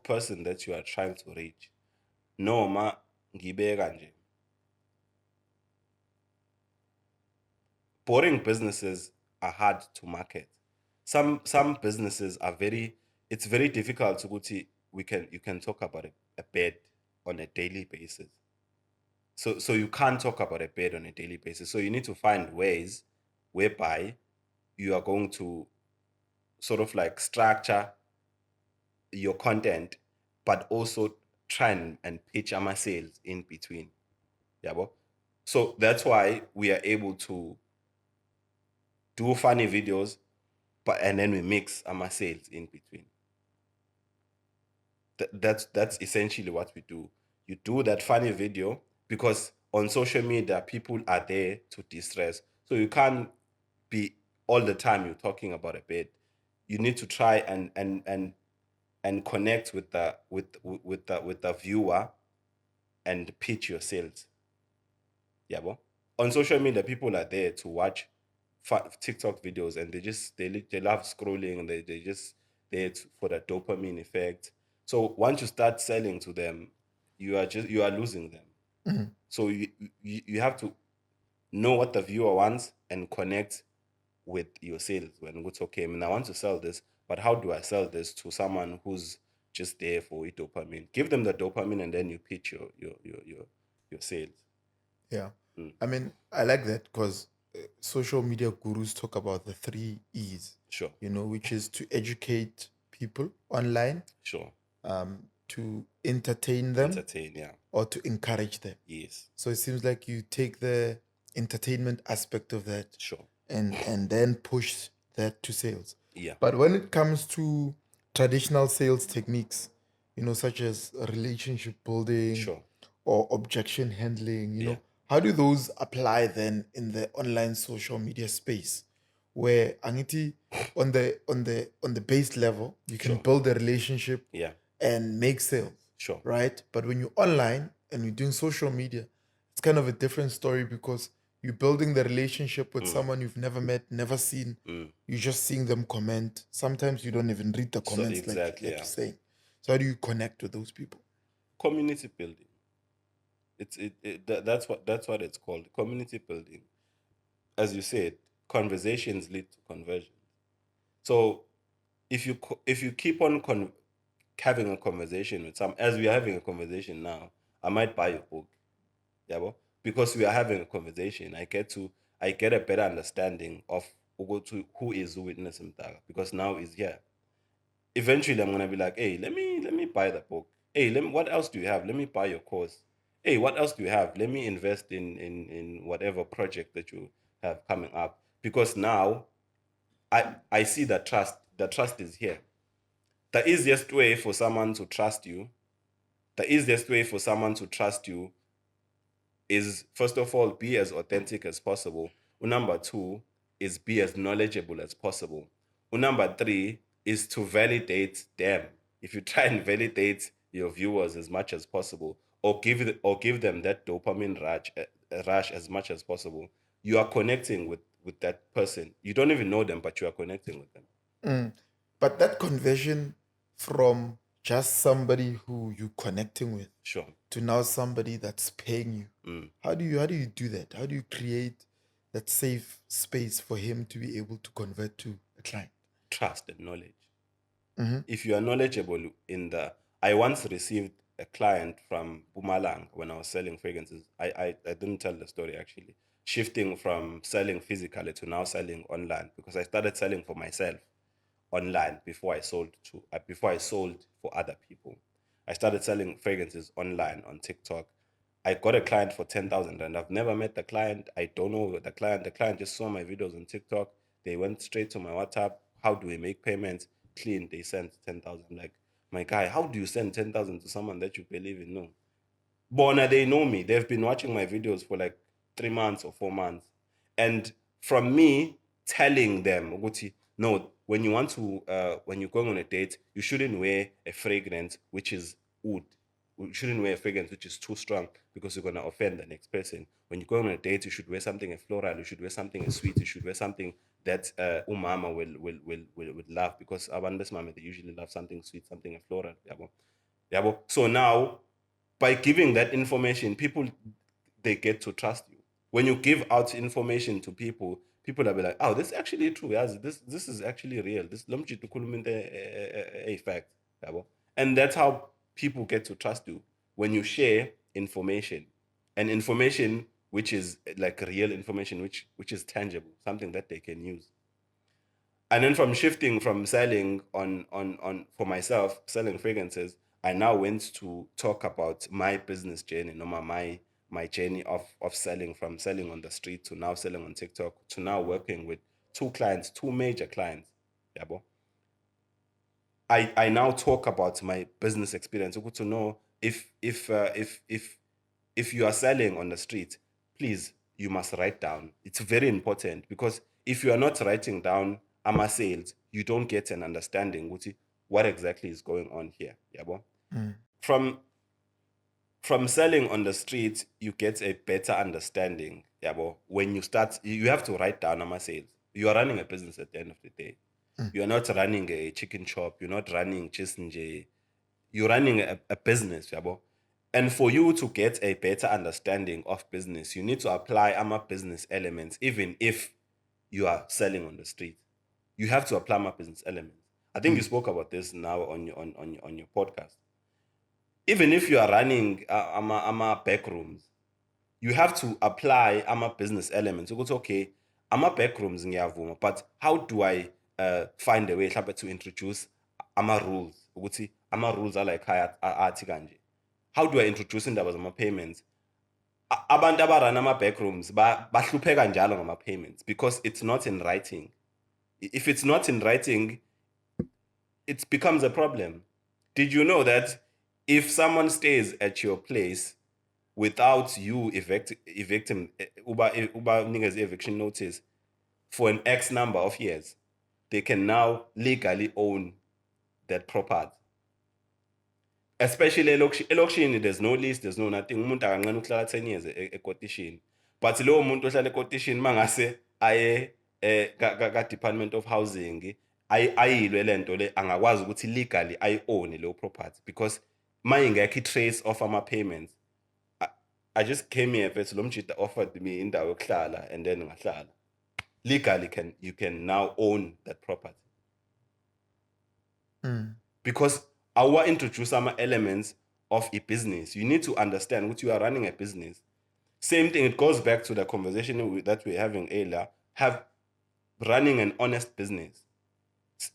person that you are trying to reach, noma ngibeka nje, boring businesses are hard to market. Some businesses are it's very difficult to go to. You can talk about a bed on a daily basis. So you can't talk about a bed on a daily basis. So you need to find ways whereby you are going to sort of like structure your content, but also try and pitch our sales in between. Yeah, bo? So that's why we are able to do funny videos, and then we mix our sales in between. That's essentially what we do. You do that funny video because on social media people are there to distress. So you can't be all the time you're talking about a bed. You need to try and connect with the viewer and pitch your sales. Yeah, bo? On social media, people are there to watch TikTok videos, and they love scrolling, and they just there for the dopamine effect. So once you start selling to them, you are losing them. So you have to know what the viewer wants and connect with your sales. When it's okay, I mean, I want to sell this, but how do I sell this to someone who's just there for dopamine? Give them the dopamine, and then you pitch your sales. Yeah. I mean, I like that because social media gurus talk about the 3 E's. Sure. Which is to educate people online, Sure. to entertain them, Entertain, yeah. or to encourage them. Yes. So it seems like you take the entertainment aspect of that, Sure. and then push that to sales. Yeah. But when it comes to traditional sales techniques, such as relationship building, Sure. or objection handling, Yeah. how do those apply then in the online social media space, where Angiti, on the base level, you can Sure. build a relationship, Yeah. and make sales, Sure. right? But when you're online and you're doing social media, it's kind of a different story because you're building the relationship with someone you've never met, never seen. You're just seeing them comment. Sometimes you don't even read the comments, exactly, like yeah. you're saying. So how do you connect with those people? Community building. That's what it's called. Community building. As you said, conversations lead to conversion. So if you keep on having a conversation with some, as we are having a conversation now, I might buy your book. Yeah, bo? Because we are having a conversation, I get a better understanding of who is Witness Mtaga, because now he's here. Eventually I'm gonna be like, hey, let me buy the book. Hey, what else do you have? Let me buy your course. Hey, what else do you have? Let me invest in whatever project that you have coming up. Because now I see that the trust is here. The easiest way for someone to trust you, the easiest way for someone to trust you is, first of all, be as authentic as possible. Number two is be as knowledgeable as possible. Number three is to validate them. If you try and validate your viewers as much as possible, or give them that dopamine rush as much as possible, you are connecting with that person. You don't even know them, but you are connecting with them. But that conversion from just somebody who you're connecting with, Sure. to now somebody that's paying you, how do you do that? How do you create that safe space for him to be able to convert to a client? Trust and knowledge. If you are knowledgeable I once received a client from Bumalang when I was selling fragrances. I didn't tell the story actually. Shifting from selling physically to now selling online, because I started selling for myself online before I sold for other people. I started selling fragrances online on TikTok. I got a client for 10,000 and I've never met the client. I don't know the client. The client just saw my videos on TikTok. They went straight to my WhatsApp. How do we make payments? Clean. They sent 10,000. Like, my guy, how do you send 10,000 to someone that you believe in? No. Bona, they know me. They've been watching my videos for like 3 months or 4 months. And from me telling them, Uguti, no, when you're going on a date, you shouldn't wear a fragrance which is oud. You shouldn't wear a fragrance which is too strong, because you're going to offend the next person. When you go on a date, you should wear something floral. You should wear something sweet. You should wear something that umama will love, because abantu besimame, they usually love something sweet, something floral. Yabo. So now, by giving that information, people, they get to trust you. When you give out information to people, people will be like, oh, this is actually true. Yes, this is actually real. This lomjit ukhuluma into a fact. Yabo. And that's how people get to trust you, when you share information, and information which is like real information, which is tangible, something that they can use. And then from shifting from selling on for myself, selling fragrances, I now went to talk about my business journey, no, my journey of selling, from selling on the street to now selling on TikTok to now working with two major clients. Yeah, bo. I now talk about my business experience. Good to know, if you are selling on the street, please, you must write down. It's very important, because if you are not writing down AMA sales, you don't get an understanding what exactly is going on here. Yeah, bo? From selling on the street, you get a better understanding. Yeah, bo? When you start, you have to write down AMA sales. You are running a business at the end of the day. You are not running a chicken shop. You're not running Chisinje. You're running a business, yabo. And for you to get a better understanding of business, you need to apply AMA business elements, even if you are selling on the street. You have to apply AMA business elements. I think you spoke about this now on your podcast. Even if you are running AMA back rooms, you have to apply AMA business elements. So it's okay, AMA back rooms ngiyavuma, but how do I find a way to introduce AMA rules? Ukuthi AMA rules are like athi kanje. How do I introduce indaba zama payments? Abantu abarun ama back rooms bahlupheka njalo ngama payments, because it's not in writing. If it's not in writing, it becomes a problem. Did you know that if someone stays at your place without you evicting uba niggers eviction notice for an X number of years, they can now legally own that property? Especially elokishini, there's no list, there's no nothing. Umuntu akancane ukuhlala 10 years ekotishini. But lowo muntu ohlala ekotishini mangase aye ka Department of Housing, ayilwe lento le, angakwazi ukuthi legally ayi-own leyo property, because mayingekho i-trace of ama-payments. I just came here first, lo mjida offered me indawo yokuhlala, and then ngahlala. Legally you can now own that property. Because our introduce some elements of a business. You need to understand what you are running a business. Same thing, it goes back to the conversation that we're having earlier. Running an honest business.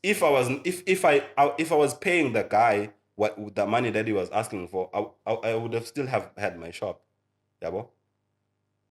If I was paying the guy the money that he was asking for, I would have still have had my shop. Yeah, bo?